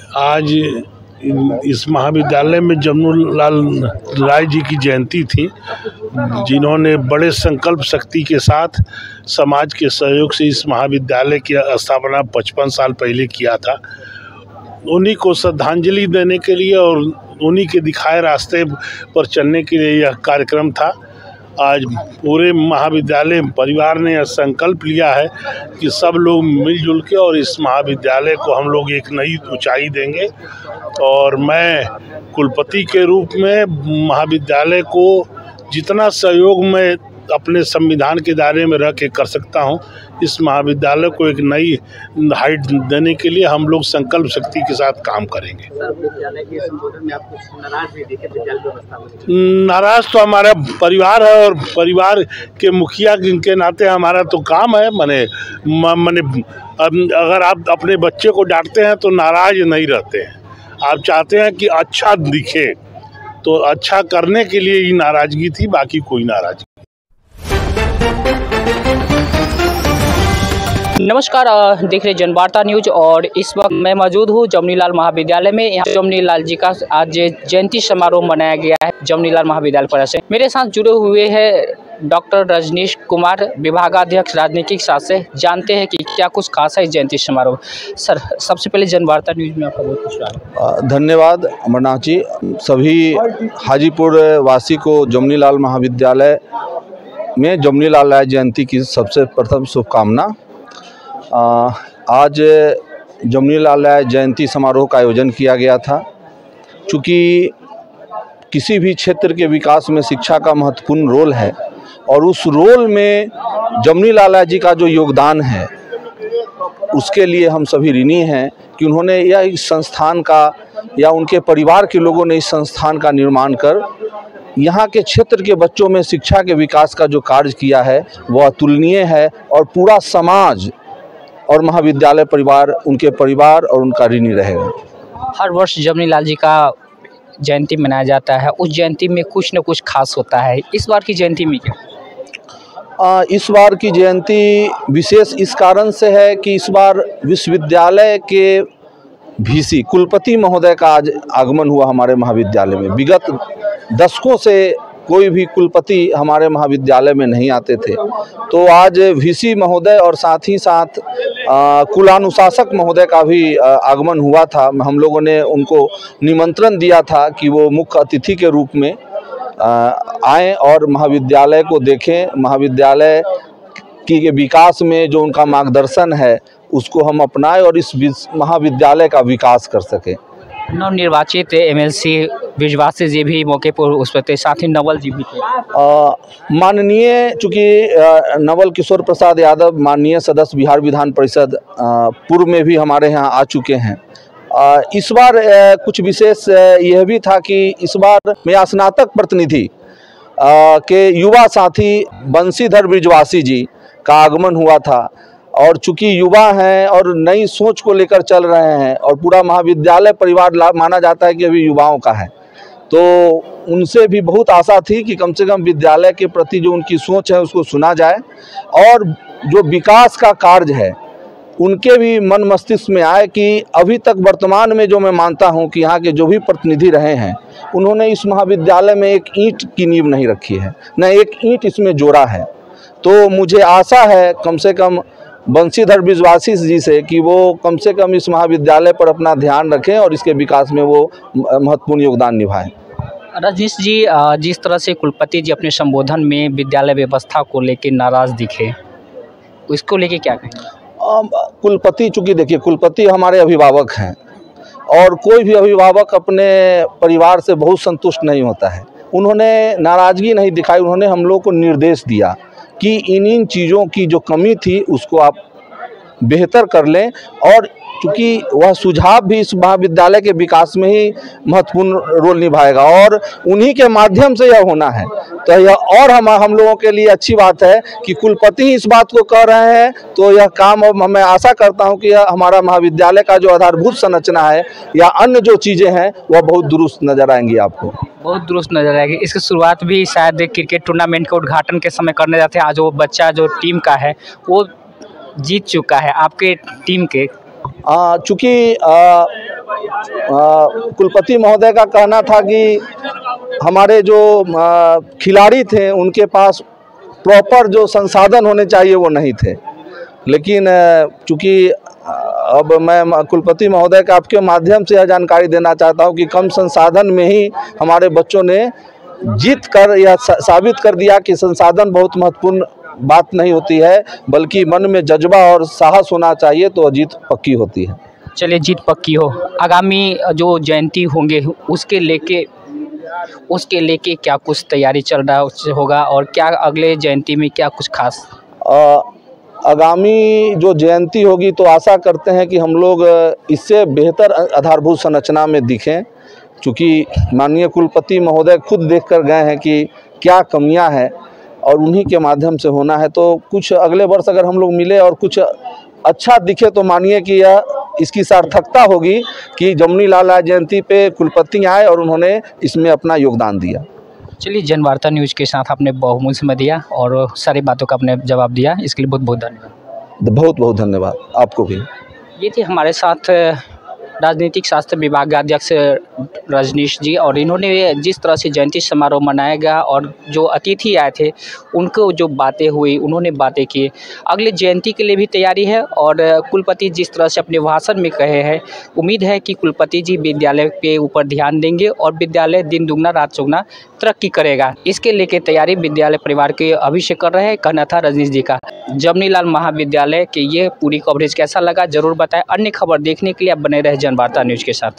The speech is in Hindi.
आज इस महाविद्यालय में जमनूलाल राय जी की जयंती थी, जिन्होंने बड़े संकल्प शक्ति के साथ समाज के सहयोग से इस महाविद्यालय की स्थापना 55 साल पहले किया था। उन्हीं को श्रद्धांजलि देने के लिए और उन्हीं के दिखाए रास्ते पर चलने के लिए यह कार्यक्रम था। आज पूरे महाविद्यालय परिवार ने यह संकल्प लिया है कि सब लोग मिलजुल के और इस महाविद्यालय को हम लोग एक नई ऊंचाई देंगे। और मैं कुलपति के रूप में महाविद्यालय को जितना सहयोग मैं अपने संविधान के दायरे में रह के कर सकता हूं, इस महाविद्यालय को एक नई हाइट देने के लिए हम लोग संकल्प शक्ति के साथ काम करेंगे। सर, विद्यालय के संबोधन में आप कुछ नाराज भी दिखे विद्यालय व्यवस्था में? नाराज तो हमारा परिवार है और परिवार के मुखिया के नाते हमारा तो काम है। मने अगर आप अपने बच्चे को डांटते हैं तो नाराज नहीं रहते हैं। आप चाहते हैं कि अच्छा दिखे, तो अच्छा करने के लिए ही नाराजगी थी, बाकी कोई नाराजगी। नमस्कार, देख रहे जनवार्ता न्यूज और इस वक्त मैं मौजूद हूँ जमनीलाल महाविद्यालय में। यहाँ जमनीलाल जी का आज जयंती समारोह मनाया गया है जमनीलाल महाविद्यालय परिसर से। मेरे साथ जुड़े हुए हैं डॉक्टर रजनीश कुमार, विभागाध्यक्ष राजनीतिक शास्त्र। जानते हैं कि क्या कुछ खास है जयंती समारोह। सर, सबसे पहले जनवार्ता न्यूज में आपका बहुत स्वागत। धन्यवाद अमरनाथ जी। सभी हाजीपुर वासी को जमनीलाल महाविद्यालय में जमनीलाल राय जयंती की सबसे प्रथम शुभकामना। आज जमनीलाल राय जयंती समारोह का आयोजन किया गया था। चूँकि किसी भी क्षेत्र के विकास में शिक्षा का महत्वपूर्ण रोल है और उस रोल में जमनीलाल राय जी का जो योगदान है उसके लिए हम सभी ऋणी हैं कि उन्होंने यह इस संस्थान का या उनके परिवार के लोगों ने इस संस्थान का निर्माण कर यहाँ के क्षेत्र के बच्चों में शिक्षा के विकास का जो कार्य किया है वह अतुलनीय है और पूरा समाज और महाविद्यालय परिवार, उनके परिवार और उनका ऋणी रहेगा। हर वर्ष जमनीलाल जी का जयंती मनाया जाता है, उस जयंती में कुछ न कुछ खास होता है। इस बार की जयंती में क्या? इस बार की जयंती विशेष इस कारण से है कि इस बार विश्वविद्यालय के वीसी कुलपति महोदय का आज आगमन हुआ हमारे महाविद्यालय में। विगत दशकों से कोई भी कुलपति हमारे महाविद्यालय में नहीं आते थे, तो आज वीसी महोदय और साथ ही साथ कुलानुशासक महोदय का भी आगमन हुआ था। हम लोगों ने उनको निमंत्रण दिया था कि वो मुख्य अतिथि के रूप में आएँ और महाविद्यालय को देखें, महाविद्यालय के विकास में जो उनका मार्गदर्शन है उसको हम अपनाएं और इस महाविद्यालय का विकास कर सकें। नवनिर्वाचित एमएलसी विजवासी जी भी मौके पर उस पर थे, साथ ही नवल जी भी थे। माननीय चूँकि नवल किशोर प्रसाद यादव माननीय सदस्य बिहार विधान परिषद पूर्व में भी हमारे यहाँ आ चुके हैं। इस बार कुछ विशेष यह भी था कि इस बार में स्नातक प्रतिनिधि के युवा साथी बंशीधर ब्रिजवासी जी का आगमन हुआ था। और चूँकि युवा हैं और नई सोच को लेकर चल रहे हैं और पूरा महाविद्यालय परिवार माना जाता है कि अभी युवाओं का है, तो उनसे भी बहुत आशा थी कि कम से कम विद्यालय के प्रति जो उनकी सोच है उसको सुना जाए और जो विकास का कार्य है उनके भी मन मस्तिष्क में आए कि अभी तक वर्तमान में जो मैं मानता हूं कि यहाँ के जो भी प्रतिनिधि रहे हैं उन्होंने इस महाविद्यालय में एक ईंट की नींव नहीं रखी है, न एक ईंट इसमें जोड़ा है। तो मुझे आशा है कम से कम बंशीधर ब्रिजवासी जी से कि वो कम से कम इस महाविद्यालय पर अपना ध्यान रखें और इसके विकास में वो महत्वपूर्ण योगदान निभाएं। रजनीश जी, जिस तरह से कुलपति जी अपने संबोधन में विद्यालय व्यवस्था को लेकर नाराज दिखे, इसको लेके क्या कहेंगे? कुलपति, चूँकि देखिए कुलपति हमारे अभिभावक हैं और कोई भी अभिभावक अपने परिवार से बहुत संतुष्ट नहीं होता है। उन्होंने नाराज़गी नहीं दिखाई, उन्होंने हम लोग को निर्देश दिया कि इन चीज़ों की जो कमी थी उसको आप बेहतर कर लें और चूँकि वह सुझाव भी इस महाविद्यालय के विकास में ही महत्वपूर्ण रोल निभाएगा और उन्हीं के माध्यम से यह होना है। तो यह और हम लोगों के लिए अच्छी बात है कि कुलपति ही इस बात को कह रहे हैं, तो यह काम अब मैं आशा करता हूं कि हमारा महाविद्यालय का जो आधारभूत संरचना है या अन्य जो चीज़ें हैं वह बहुत दुरुस्त नजर आएंगी, आपको बहुत दुरुस्त नजर आएगी। इसकी शुरुआत भी शायद क्रिकेट टूर्नामेंट के उद्घाटन के समय करने जाते हैं। आज वो बच्चा जो टीम का है वो जीत चुका है आपके टीम के। चूँकि कुलपति महोदय का कहना था कि हमारे जो खिलाड़ी थे उनके पास प्रॉपर जो संसाधन होने चाहिए वो नहीं थे, लेकिन चूँकि अब मैं कुलपति महोदय का आपके माध्यम से यह जानकारी देना चाहता हूँ कि कम संसाधन में ही हमारे बच्चों ने जीत कर यह साबित कर दिया कि संसाधन बहुत महत्वपूर्ण बात नहीं होती है, बल्कि मन में जज्बा और साहस होना चाहिए तो जीत पक्की होती है। चलिए, जीत पक्की हो। आगामी जो जयंती होंगे उसके लेके क्या कुछ तैयारी चल रहा होगा और क्या अगले जयंती में क्या कुछ खास? आगामी जो जयंती होगी तो आशा करते हैं कि हम लोग इससे बेहतर आधारभूत संरचना में दिखें, क्योंकि माननीय कुलपति महोदय खुद देख कर गए हैं कि क्या कमियां हैं और उन्हीं के माध्यम से होना है। तो कुछ अगले वर्ष अगर हम लोग मिले और कुछ अच्छा दिखे तो मानिए कि यह इसकी सार्थकता होगी कि जमनी लाल जयंती पे कुलपति आए और उन्होंने इसमें अपना योगदान दिया। चलिए, जनवार्ता न्यूज़ के साथ आपने बहुमूल्य समय दिया और सारी बातों का आपने जवाब दिया, इसके लिए बहुत बहुत धन्यवाद। बहुत बहुत धन्यवाद आपको भी। ये थे हमारे साथ राजनीतिक शास्त्र विभाग अध्यक्ष रजनीश जी, और इन्होंने जिस तरह से जयंती समारोह मनाया गया और जो अतिथि आए थे उनको जो बातें हुई, उन्होंने बातें की। अगले जयंती के लिए भी तैयारी है और कुलपति जिस तरह से अपने भाषण में कहे हैं, उम्मीद है कि कुलपति जी विद्यालय के ऊपर ध्यान देंगे और विद्यालय दिन दुगना रात चौगुना तरक्की करेगा। इसके लेके तैयारी विद्यालय परिवार के अभी से कर रहे हैं, कहना था रजनीश जी का। जमनी लाल महाविद्यालय के ये पूरी कवरेज कैसा लगा जरूर बताएं। अन्य खबर देखने के लिए आप बने रहे जनवार्ता न्यूज़ के साथ।